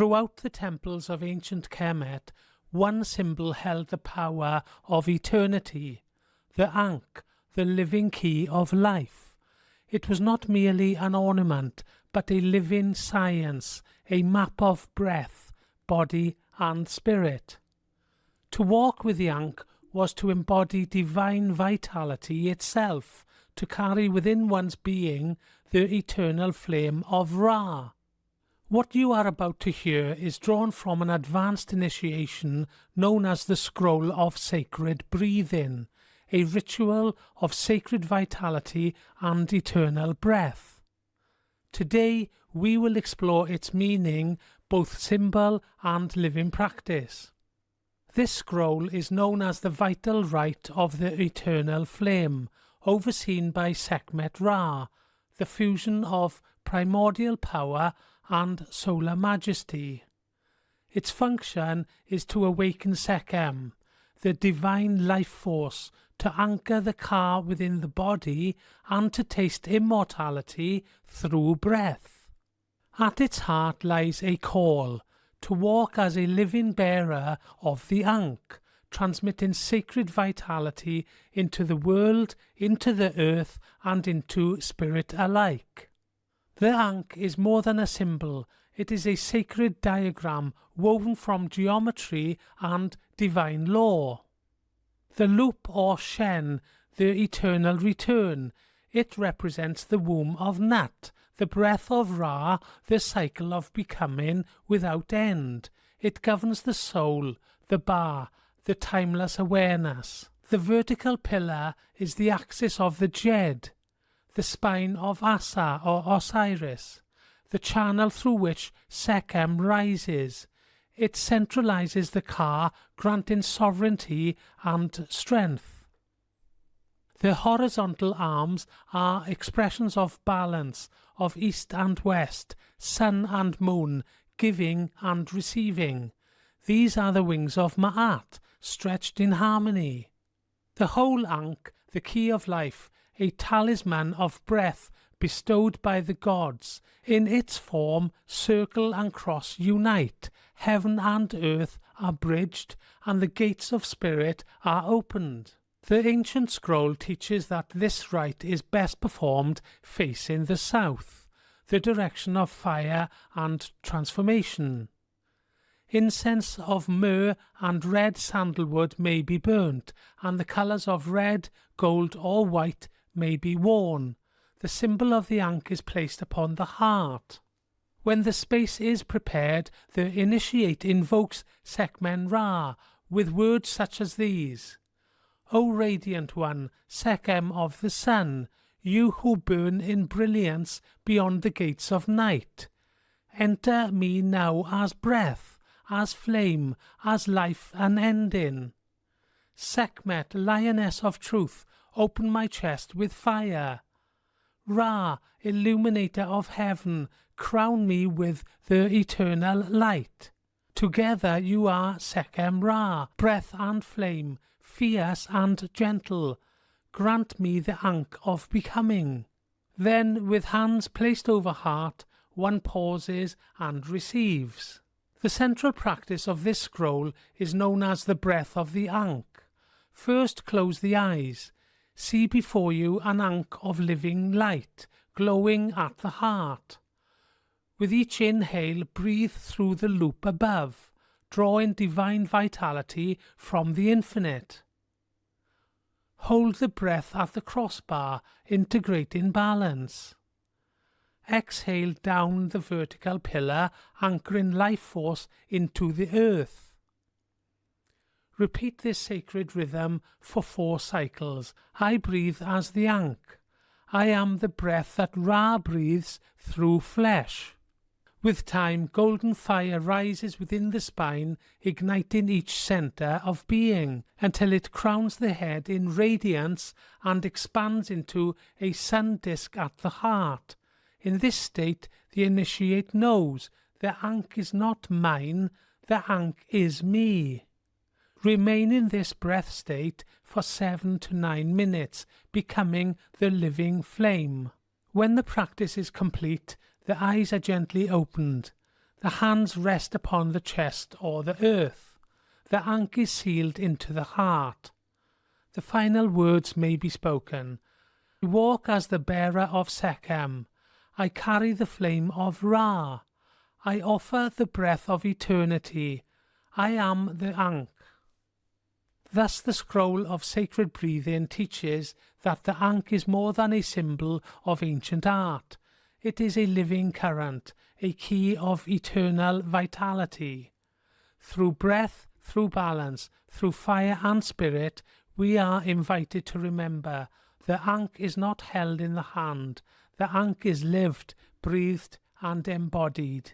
Throughout the temples of ancient Kemet, one symbol held the power of eternity, the Ankh, the living key of life. It was not merely an ornament, but a living science, a map of breath, body and spirit. To walk with the Ankh was to embody divine vitality itself, to carry within one's being the eternal flame of Ra. What you are about to hear is drawn from an advanced initiation known as the Scroll of Sacred Breathing, a ritual of sacred vitality and eternal breath. Today we will explore its meaning, both symbol and living practice. This scroll is known as the vital rite of the eternal flame, overseen by Sekhmet-Ra, the fusion of primordial power and solar majesty. Its function is to awaken Sekhem, the divine life force, to anchor the ka within the body and to taste immortality through breath. At its heart lies a call to walk as a living bearer of the Ankh, transmitting sacred vitality into the world, into the earth, and into spirit alike. The Ankh is more than a symbol, it is a sacred diagram woven from geometry and divine law. The loop or Shen, the eternal return, it represents the womb of Nat, the breath of Ra, the cycle of becoming without end. It governs the soul, the Ba, the timeless awareness. The vertical pillar is the axis of the Jed, the spine of Asa or Osiris, the channel through which Sekhem rises. It centralizes the Ka, granting sovereignty and strength. The horizontal arms are expressions of balance, of east and west, sun and moon, giving and receiving. These are the wings of Ma'at, stretched in harmony. The whole Ankh, the key of life, a talisman of breath bestowed by the gods. In its form, circle and cross unite, heaven and earth are bridged, and the gates of spirit are opened. The ancient scroll teaches that this rite is best performed facing the south, the direction of fire and transformation. Incense of myrrh and red sandalwood may be burnt, and the colours of red, gold or white may be worn. The symbol of the Ankh is placed upon the heart. When the space is prepared, the initiate invokes Sekhmet-Ra with words such as these: O radiant one, Sekhem of the sun, you who burn in brilliance beyond the gates of night, enter me now as breath, as flame, as life unending. Sekhmet, lioness of truth, open my chest with fire. Ra, illuminator of heaven, crown me with the eternal light. Together you are Sekhem-Ra, breath and flame, fierce and gentle. Grant me the Ankh of becoming. Then, with hands placed over heart, one pauses and receives. The central practice of this scroll is known as the breath of the Ankh. First close the eyes. See before you an Ankh of living light, glowing at the heart. With each inhale, breathe through the loop above, drawing divine vitality from the infinite. Hold the breath at the crossbar, integrating balance. Exhale down the vertical pillar, anchoring life force into the earth. Repeat this sacred rhythm for 4 cycles. I breathe as the Ankh. I am the breath that Ra breathes through flesh. With time, golden fire rises within the spine, igniting each center of being, until it crowns the head in radiance and expands into a sun disk at the heart. In this state, the initiate knows the Ankh is not mine, the Ankh is me. Remain in this breath state for 7 to 9 minutes, becoming the living flame. When the practice is complete, the eyes are gently opened. The hands rest upon the chest or the earth. The Ankh is sealed into the heart. The final words may be spoken. I walk as the bearer of Sekhem. I carry the flame of Ra. I offer the breath of eternity. I am the Ankh. Thus the scroll of sacred breathing teaches that the Ankh is more than a symbol of ancient art. It is a living current, a key of eternal vitality. Through breath, through balance, through fire and spirit, we are invited to remember the Ankh is not held in the hand. The Ankh is lived, breathed and embodied.